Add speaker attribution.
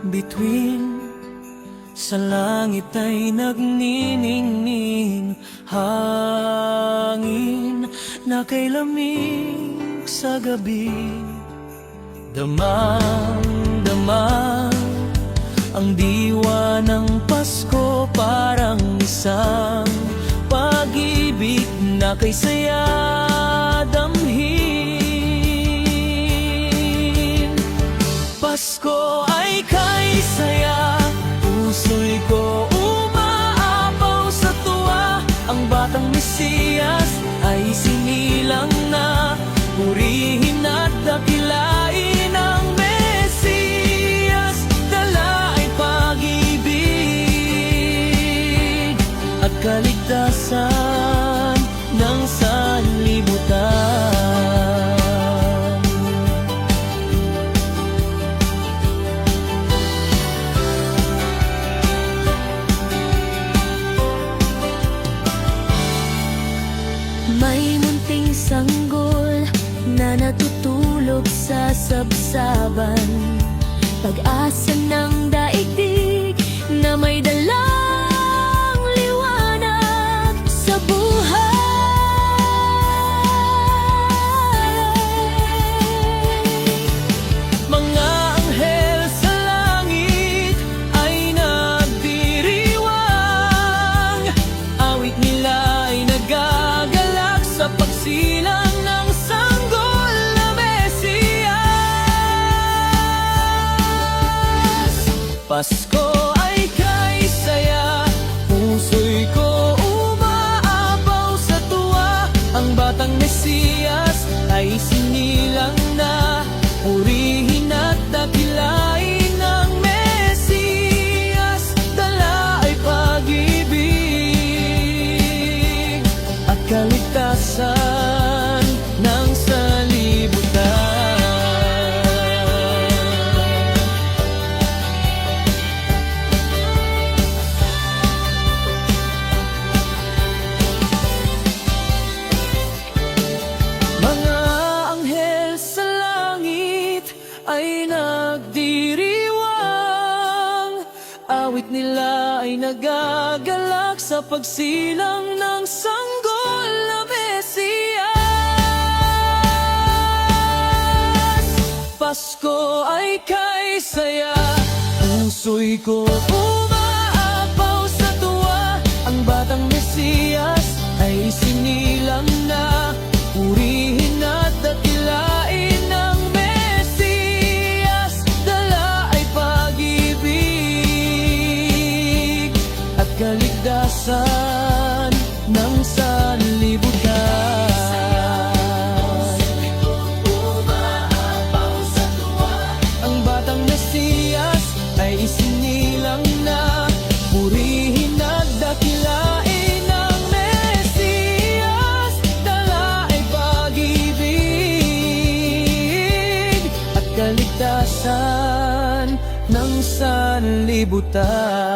Speaker 1: bituin. Sa langit ay nagniningning hangin na kay lamig sa gabi. Damang-dama ang diwa ng Pasko, parang isang pag-ibig na kay saya damhin. Pasko ay kay saya, puso'y ko umaapaw sa tuwa. Ang batang Mesiyas ay sinilang na, purihin at dakilain ang Mesiyas. Dala ay pag-ibig at kaligtasan ng sanlibutan.
Speaker 2: May munting sanggol na natutulog sa sabsaban, pag-asa ng daigdig na may dalang liwanag sa buhay.
Speaker 1: Mga anghel sa langit ay nagdiriwang, awit nila ay nagagalak sa pagsilang ng sanggol na Mesiyas. Pasko ay kay saya, puso'y ko umaapaw sa tuwa. Ang batang Mesiyas ay sinilang na, purihin at dakilain ng Mesiyas. Dala ay pag-ibig at kaligtasan ng sanlibutan. Mga anghel sa langit ay nagdiriwang, awit nila ay nagagalak sa pagsilang ng sanggol na Mesiyas. Pasko ay kay saya, puso'y ko umaapaw sa tuwa. Ang batang Mesiyas ay sinilang na, purihin at dakilain ng Mesiyas. Dala ay pag-ibig at kaligtasan ng sanlibutan. Ang batang Mesiyas ay isinilang na, purihin at dakilain ng Mesiyas. Dala ay pag-ibig at kaligtasan ng sanlibutan.